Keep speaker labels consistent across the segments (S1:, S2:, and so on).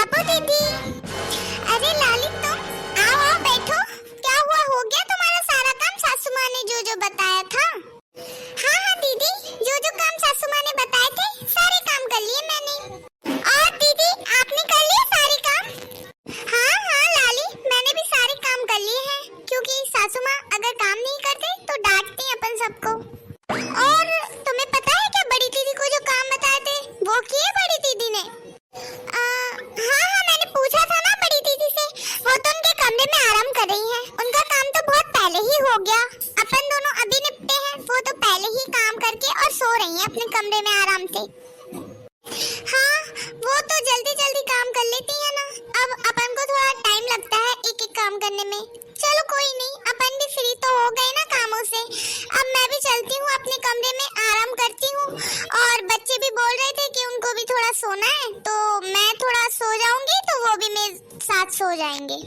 S1: गुलाबो दीदी। अरे लाली तुम आओ आओ बैठो। क्या हुआ, हो गया तुम्हारा सारा काम सासू माँ ने जो जो बताया था? हाँ हाँ दीदी, जो जो काम सासू माँ ने बताए थे सारे काम कर लिए मैंने। और दीदी आपने कर लिए सारे काम? हाँ हाँ लाली, मैंने भी सारे काम कर लिए हैं, क्योंकि सासू माँ अगर काम नहीं करते तो डांटती हैं अपन सबको। और तुम्हें पता है क्या, बड़ी दीदी को जो काम बताए थे वो किए बड़ी दीदी ने? हाँ हाँ, मैंने पूछा था ना बड़ी दीदी से, वो तो उनके कमरे में आराम कर रही हैं। उनका काम तो बहुत पहले ही हो गया, अपन दोनों अभी निपटे हैं, वो तो पहले ही काम करके और सो रही हैं अपने कमरे में आराम से। हाँ, वो तो जल्दी जल्दी काम कर लेती है ना, अब अपन को थोड़ा टाइम लगता है एक एक काम करने में। चलो कोई नहीं, अपन भी फ्री तो हो गए ना कामों से, अब मैं भी चलती हूँ अपने कमरे में आराम करती हूँ। और बच्चे भी बोल रहे थे कि उनको भी थोड़ा सोना है, तो मैं थोड़ा सो जाऊंगी तो वो भी मेरे साथ सो जाएंगे।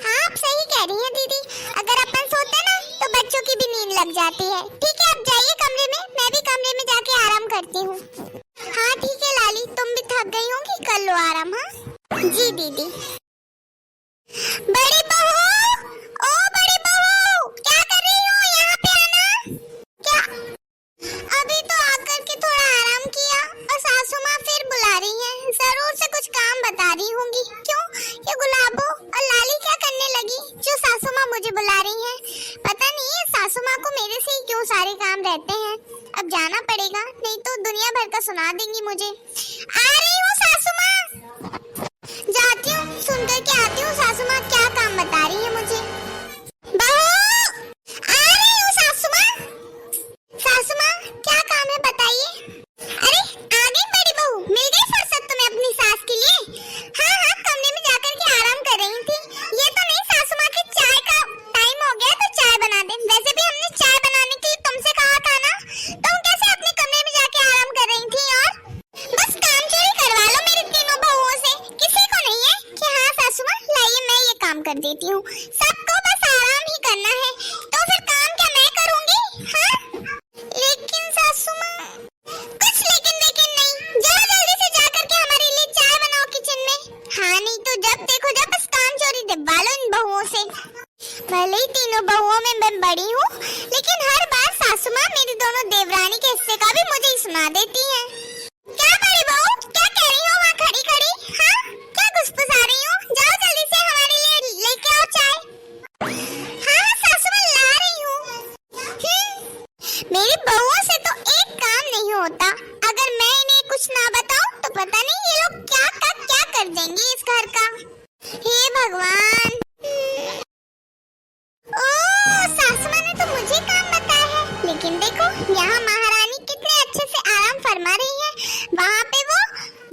S1: हाँ आप सही कह रही हैं दीदी, अगर अपन सोते ना तो बच्चों की भी नींद लग जाती है। ठीक है, अब जाइए कमरे में, मैं भी कमरे में जाके आराम करती हूँ। हाँ ठीक है लाली, तुम भी थक गई होंगी, कर लो आराम। हाँ जी दीदी। बड़ी बहू, ओ बड़ी बहू, क्या कर रही हो? यहाँ पे आना। क्या? अभी तो आकर के थोड़ा आराम किया और सासू माँ फिर बुला रही हैं, जरूर से कुछ काम बता रही होंगी। क्यों, ये गुलाबो और लाली क्या करने लगी जो सासू माँ मुझे बुला रही हैं? पता नहीं है सासू माँ को मेरे से ही क्यों सारे काम रहते हैं। अब जाना पड़ेगा, नहीं तो दुनिया भर का सुना देंगी मुझे। आ रही हूँ सासू माँ, जाती हूँ, सुन करके आती हूँ सासू माँ क्या काम बता रही है मुझे। बहू, आ रही हूँ सासू माँ। सासू माँ क्या काम है बताइए? अरे आ गई बड़ी बहू, मिल गई फुर्सत तुम्हें अपनी सास के लिए? हाँ हाँ, कमरे में जाकर के आराम कर रही थी। ये तो नहीं सासू माँ की चाय का टाइम हो गया तो चाय बना दे। वैसे भी हमने चाय बनाने के लिए तुमसे कहा था ना, तुम कैसे अपने कमरे में जाके आराम कर रही थी? और बस काम चोरी करवा लो मेरी तीनों बहुओं से, किसी को नहीं है कि हाँ सासू माँ लाइए मैं ये काम कर देती हूँ। सबको बस आराम ही करना है, तो फिर काम क्या मैं करूँगी? हाँ लेकिन सासू माँ, कुछ लेकिन लेकिन नहीं, जाओ जल्दी से जाकर के हमारे लिए चाय बनाओ किचन में। हाँ नहीं तो जब देखो जब बस काम चोरी दिलवा लो इन बहुओं से। भले ही तीनों बहुओं में मैं बड़ी हूँ, लेकिन हर बार सासू माँ मेरी दोनों देवरानी के हिस्से का भी मुझे ही सुना देती हैं। क्या बड़ी बहू, क्या कह रही हो वहाँ खड़ी खड़ी? हाँ क्या घुसपुसा रही हो? जाओ जल्दी से हमारे लिए लेके आओ चाय। हाँ सासू माँ ला रही हूँ। मेरी बहुओं से तो एक काम नहीं होता, अगर मैं इन्हें कुछ ना बताऊं तो पता नहीं ये लोग क्या कर देंगे इस घर का। हे भगवान। ओह, सासू माँ ने तो मुझे काम बताया है, लेकिन देखो यहाँ महारानी कितने अच्छे से आराम फरमा रही है, वहाँ पे वो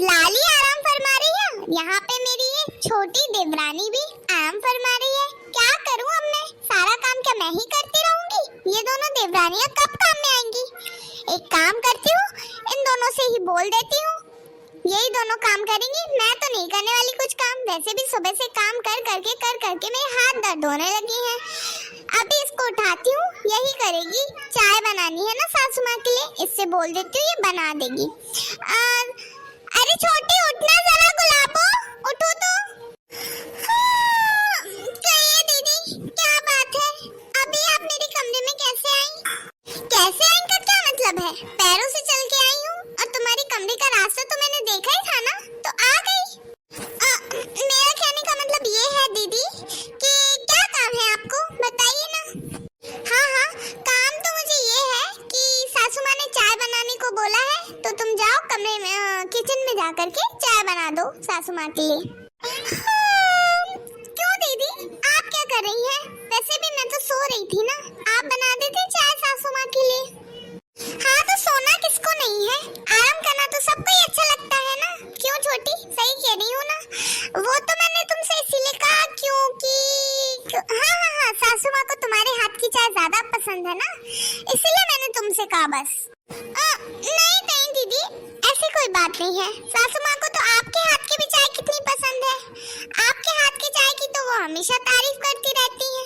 S1: लाली आराम फरमा रही है, यहाँ पे मेरी ये छोटी देवरानी भी आराम फरमा रही है। क्या करूँ अब मैं, सारा काम क्या मैं ही करती रहूंगी? ये दोनों देवरानियाँ कब काम में आएंगी? एक काम करती हूँ, इन दोनों से ही बोल देती हूँ, यही दोनों काम करेंगी, मैं तो नहीं करने वाली कुछ काम। वैसे भी सुबह से काम कर करके मेरे हाथ दर्द होने लगे हैं। अभी इसको उठाती हूँ, यही करेगी, चाय बनानी है ना सासू माँ के लिए, इससे बोल देती हूँ ये बना देगी। अरे छोटी उठना जरा, गुलाबो उठो तो। कहिए दीदी क्या बात है, अभी आप मेरे कमरे में कैसे आई? कैसे आई का क्या मतलब है? पैरों से चल के आई हूँ और तुम्हारे कमरे का रास्ता तो मैंने देखा ही था ना, तो आ गई। मेरा कहने का मतलब ये है दीदी कि क्या काम है आपको, बताइए ना। हाँ हाँ, काम तो मुझे ये है कि सासू माँ ने चाय बनाने को बोला है, तो तुम जाओ कमरे में किचन में जाकर के चाय बना दो सासू माँ के लिए। क्यों दीदी, आप क्या कर रही हैं? वैसे भी मैं तो सो रही थी ना, आप बना देते चाय सासू माँ के लिए। हाँ तो सोना किसको नहीं है, आराम करना तो सबको ही अच्छा लगता है ना। क्यों छोटी, सही कह रही हूँ ना? वो तो मैंने तुमसे इसीलिए कहा क्योंकि हाँ सासू माँ को तुम्हारे हाथ की चाय ज्यादा पसंद है ना, इसीलिए मैंने तुमसे कहा बस। नहीं दीदी, ऐसी कोई बात नहीं है, सासू माँ को तो आपके हाथ की भी चाय कितनी पसंद है। आपके हाथ की चाय की तो वो हमेशा तारीफ करती रहती है,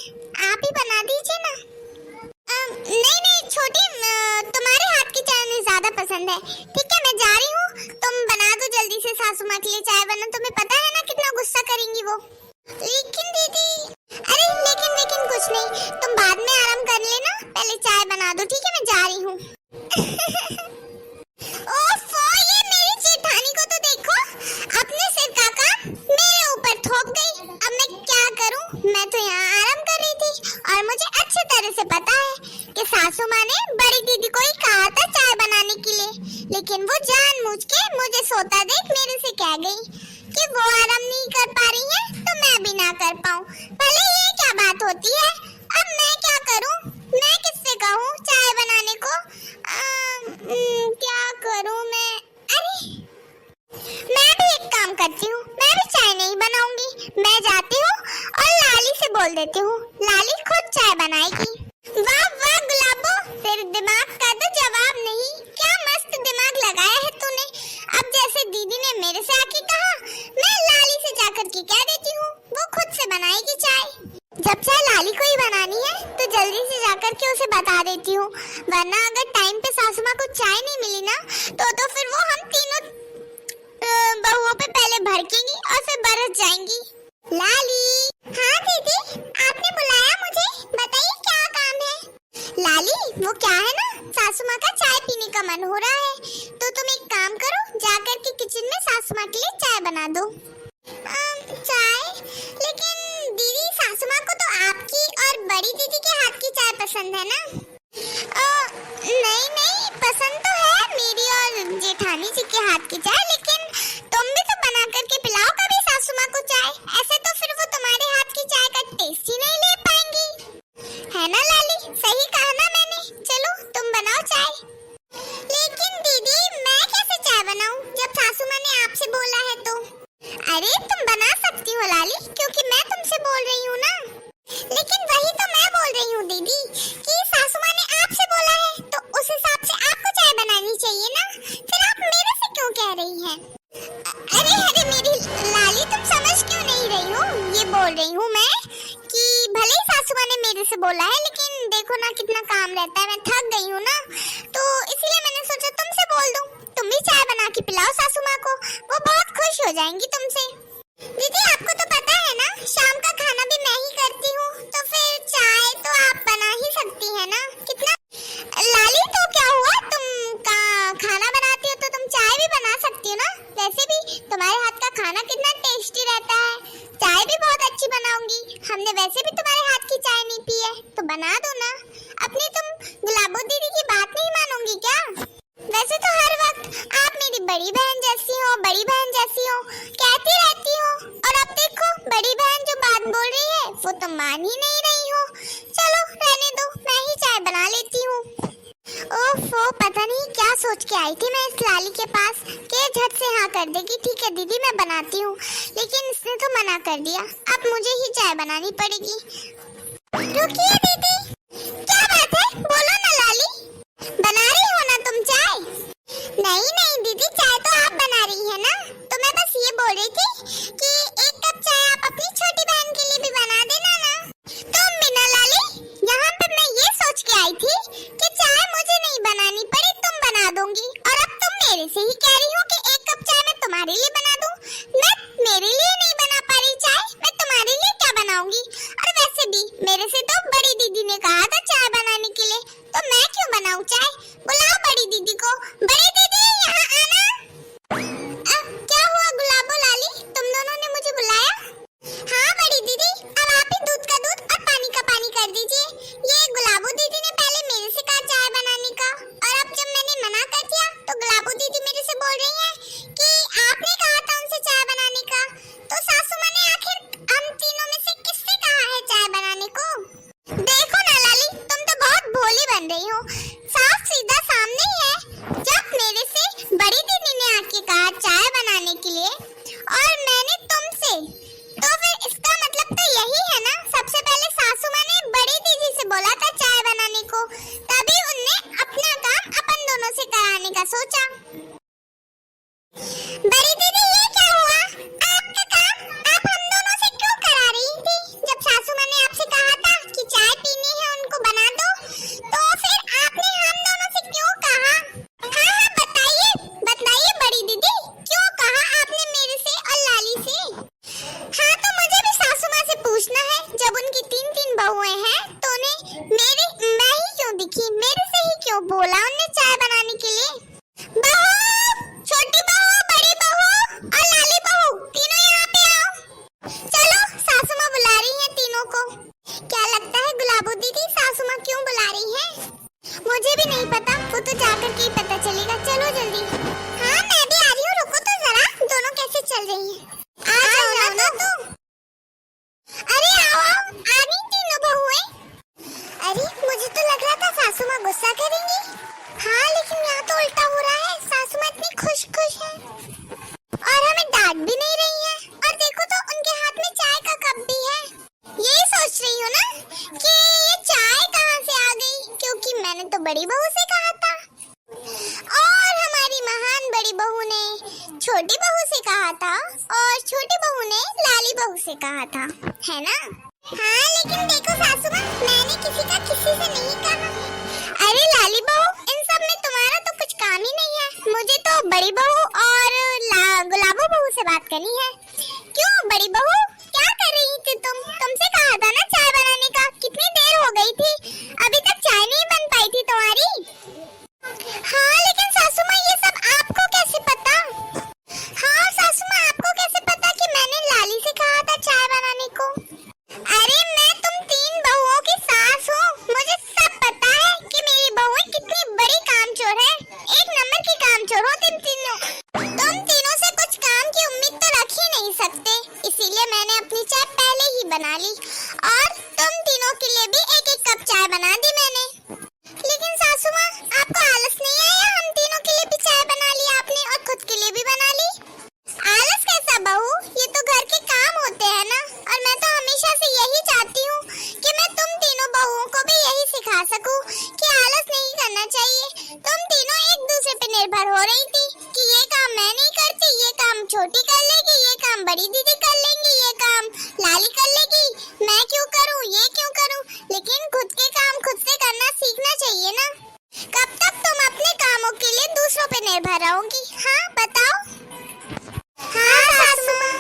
S1: आप ही बना दीजिए ना। नहीं छोटी, तुम्हारे हाथ की चाय मुझे ज्यादा पसंद है। ठीक है मैं जा रही हूँ, तुम बना दो जल्दी से सासू माँ के लिए चाय, वरना तुम्हें पता है ना करेंगी वो। लेकिन दीदी, अरे लेकिन कुछ नहीं, तुम बाद में आराम कर लेना, पहले चाय बना दो, ठीक है? मैं जा रही हूँ। ओफो, ये मेरी जेठानी को तो देखो, अपने सिर का काम मेरे ऊपर थोप गई। अब मैं क्या करूँ? मैं तो यहाँ आराम कर रही थी और मुझे अच्छी तरह से पता है कि सासू माँ ने बड़ी दीदी को ही कहा था चाय बनाने के लिए, लेकिन वो जानबूझ के मुझे सोता देख मेरे से कह गई कि वो आराम नहीं कर पा रही है तो मैं भी ना कर पाऊँ। भले ये क्या बात होती है? अब मैं क्या करूँ? मैं किससे कहूँ चाय बनाने को? क्या करूँ मैं? अरे, मैं भी एक काम करती हूँ, मैं भी चाय नहीं बनाऊंगी। मैं जाती हूँ और लाली से बोल देती हूँ, लाली खुद चाय बनाएगी। वाह वाह गुलाबो, तेरे दिमाग का तो जवाब नहीं। क्या मस्त दिमाग लगाया है तूने। अब जैसे दीदी ने मेरे से आके कहा, मैं लाली से जाकर के कह देती हूँ, वो खुद से बनाएगी चाय। जब चाय लाली को ही बनानी है तो जल्दी से जाकर के उसे बता देती हूँ, वरना अगर टाइम पे सासू माँ को चाय नहीं मिली ना तो फिर वो हम तीनों बहुओं पे पहले भड़केंगी और फिर बरस जाएंगी। लाली। हाँ दीदी, आपने बुलाया मुझे, बताइए क्या काम है? लाली, वो क्या है ना, सासू माँ का चाय पीने का मन हो रहा है, तो तुम एक काम करो, जाकर के किचन में सासू माँ के लिए चाय बना दो। चाय? लेकिन दीदी, सासू माँ को तो आपकी और बड़ी दीदी के हाथ की चाय पसंद है ना? नहीं, पसंद तो है मेरी और जेठानी जी के हाथ की चाय, लेकिन तुम भी तो बना करके पिलाओ कभी सासू माँ को चाय। ऐसे तो फिर वो तुम्हारे हाथ की चाय का टेस्ट ही नहीं ले पाएंगी, है ना लाली? सही कहा ना मैंने? चलो तुम बनाओ चाय। लेकिन दीदी, मैं कैसे चाय बनाऊं जब सासू माँ ने आपसे बोला है तो? अरे तुम बना सकती हो लाली, क्योंकि मैं तुमसे बोल रही हूँ ना। लेकिन वही तो मैं बोल रही हूँ दीदी कि सासू माँ ने आपसे बोला है तो उस हिसाब से आपको चाय बनानी चाहिए ना, फिर आप मेरे से क्यों कह रही हैं? अरे मेरी लाली, तुम समझ क्यों नहीं रही हो? ये बोल रही हूँ मैं कि भले ही सासू माँ ने मेरे से बोला है, लेकिन देखो ना कितना काम रहता है, मैं थक गई हूँ ना, तो इसीलिए मैंने सोचा तुमसे बोल दूं, तुम भी चाय बना के पिलाओ सासू माँ को, वो बहुत खुश हो जाएंगी तुमसे। दीदी, आपको तो पता है ना, शाम का खाना भी मैं ही करती हूँ, तो फिर चाय तो आप बना ही सकती है ना? कितना लाली, तो क्या हुआ, तुम खाना बनाती हो तो तुम चाय भी बना सकती हो ना? वैसे भी तुम्हारे हाथ का खाना कितना टेस्टी रहता है, चाय भी बहुत अच्छी बनाऊंगी। हमने वैसे भी तुम्हारे हाथ की चाय नहीं पी है, तो बना दो ना। अपनी तुम गुलाबो दीदी की बात नहीं मानोगी क्या? वैसे तो हर वक्त आप मेरी बड़ी बहन जैसी हो कहती रहती हो, और अब देखो बड़ी बहन जो बात बोल रही है वो तो मान ही नहीं रही हो। चलो रहने दो, मैं ही चाय बना लेती हूँ। ओफो, पता नहीं क्या सोच के आई थी मैं इस लाली के पास कि झट से हाँ कर देगी। ठीक है दीदी, मैं बनाती हूँ, लेकिन इसने तो मना कर दिया, अब मुझे ही चाय बनानी पड़ेगी। रुकिए दीदी, क्या बात है, बोलो ना लाली, बना रही हो ना तुम चाय? नहीं दीदी, चाय तो आप बना रही है ना, तो मैं बस ये बोल रही थी कि एक कप चाय आप अपनी छोटी बहन के लिए भी बना देना ना। तुम बिना लाली, यहाँ पे मैं ये सोच के आई थी कि चाय मुझे नहीं बनानी पड़ी, तुम बना दूंगी, और अब तुम मेरे से ही कह रही हो कि एक कप चाय मैं तुम्हारे लिए बना दूं। मैं मेरे लिए नहीं बना पा रही चाय, मैं तुम्हारे लिए क्या बनाऊंगी? और वैसे भी मेरे से तो बड़ी दीदी ने कहा था चाय बनाने के लिए, तो मैं क्यों बनाऊं चाय? बुलाओ बड़ी दीदी को। बड़ी दीदी, यहाँ आना। क्या हुआ गुलाबो लाली, सुनो तो। अरे आओ आओ, आ गई तीनों बहुएं। अरे मुझे तो लग रहा था सासू माँ गुस्सा करेंगी। हाँ लेकिन यहाँ तो उल्टा हो रहा है, सासू माँ इतनी खुश खुश है और हमें डांट भी नहीं रही है। और देखो तो उनके हाथ में चाय का कप भी है। यही सोच रही हूँ ना कि ये चाय कहाँ से आ गई, क्योंकि मैंने तो बड़ी बहू से कहा था और हमारी महान बड़ी बहू ने छोटी बहू से कहा था और छोटी बहू ने लाली बहू से कहा था, है ना? हाँ लेकिन देखो सासू माँ, मैंने किसी का किसी से नहीं कहा। अरे लाली बहू, इन सब में तुम्हारा तो कुछ काम ही नहीं है। मुझे तो बड़ी बहू और गुलाबो बहू से बात करनी है। क्यों बड़ी बहू, क्या कर रही थी तुम? तुमसे कहा था ना चाय बनाने का, कितनी देर हो गई थी, अभी तक चाय नहीं बन पाई थी तुम्हारी। हाँ लेकिन सासू माँ ये सब आपको कैसे पता? हाँ सासू माँ, आपको कैसे पता कि मैंने लाली से कहा था चाय बनाने को? अरे मैं तुम तीन बहुओं की सास हूँ, मुझे सब पता है कि मेरी बहुएं कितनी बड़ी कामचोर है। एक नंबर की कामचोर हो तुम तीनों। तुम तीनों से कुछ काम की उम्मीद तो रख ही नहीं सकते, इसीलिए मैंने अपनी चाय पहले ही बना ली और तुम तीनों के लिए भी एक एक कप चाय बना दी मैंने। लेकिन सासू माँ, आपको आलस नहीं आया? हम तीनों के लिए भी चाय बना ली आपने और खुद के लिए भी बना ली। आलस कैसा बहू, ये तो घर के काम होते हैं ना। और मैं तो हमेशा से यही चाहती हूँ कि मैं तुम तीनों बहुओं को भी यही सिखा सकूँ कि आलस नहीं करना चाहिए। तुम तीनों एक दूसरे पे निर्भर हो रही थी कि ये काम मैं नहीं करती, ये काम छोटी कर लेगी, ये काम बड़ी दीदी कर लेंगी, ये काम लाली कर लेगी, मैं क्यों करूँ, ये क्यों करूँ? लेकिन खुद के काम खुद से करना सीखना चाहिए ना। कब तक तुम अपने कामों के लिए दूसरों पे निर्भर रहोगी? हाँ बताओ। हाँ सासू माँ,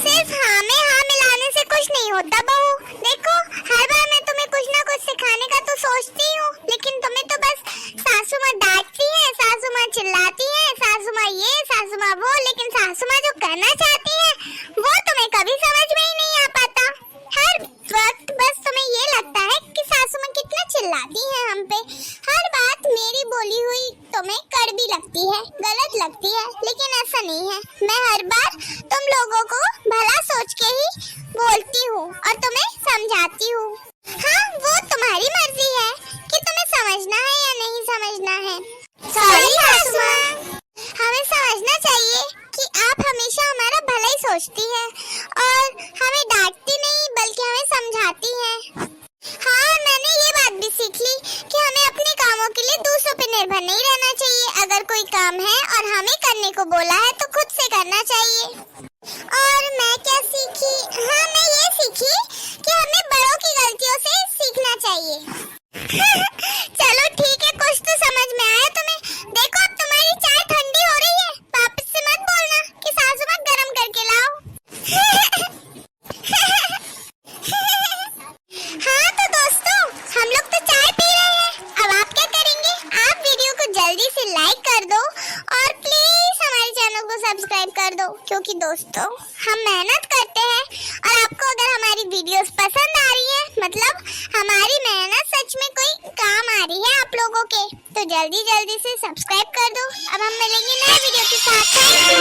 S1: सिर्फ हाँ में हाँ मिलाने से कुछ नहीं होता बहू। देखो हर बार मैं तुम्हें कुछ ना कुछ सिखाने का तो सोचती हूँ, लेकिन तुम्हें तो बस सासू माँ डांटती है, सासू माँ चिल्लाती है, सासू माँ ये सासू माँ वो, लेकिन सासू माँ जो करना चाहती है वो तुम्हें कभी समझ में ही नहीं आ पाता। हर वक्त बस तुम्हें ये लगता है कि सासू माँ कितना चिल्लाती है हम पे। हर बात मेरी बोली हुई तुम्हें कड़वी लगती है, गलत लगती है, लेकिन ऐसा नहीं है। मैं हर बार तुम लोगों को भला सोच के ही बोलती हूँ और तुम्हें समझाती हूँ। हाँ वो तुम्हारी मर्जी है कि तुम्हें समझना है या नहीं समझना है। सॉरी सासू माँ, हमें समझना चाहिए कि आप हमेशा हमारा भला ही सोचती हैं और हमें डांटती नहीं बल्कि हमें समझाती हैं। हाँ मैंने ये बात भी सीख ली कि हमें अपने कामों के लिए दूसरों पे निर्भर नहीं रहना चाहिए। अगर कोई काम है और हमें करने को बोला है तो खुद से करना चाहिए। और मैं क्या सीखी? हाँ मैं ये सीखी कि हमें बड़ों की गलतियों से सीखना चाहिए। चलो ठीक है, कुछ तो समझ में आया तुम्हें। देखो अब तुम्हारी चाय ठंडी हो रही है, वापस से मत बोलना कि सासू माँ गरम करके लाओ। हाँ तो दोस्तों, हम लोग तो चाय पी रहे हैं, अब आप क्या करेंगे? आप वीडियो को जल्दी से लाइक कर दो और प्लीज हमारे चैनल को सब्सक्राइब कर दो, क्योंकि दोस्तों हम मेहनत करते हैं और आपको अगर हमारी वीडियोस पसंद आ रही है, मतलब हमारी मेहनत सच में कोई काम आ रही है आप लोगों के, तो जल्दी जल्दी से सब्सक्राइब कर दो। अब हम मिलेंगे नए वीडियो के साथ।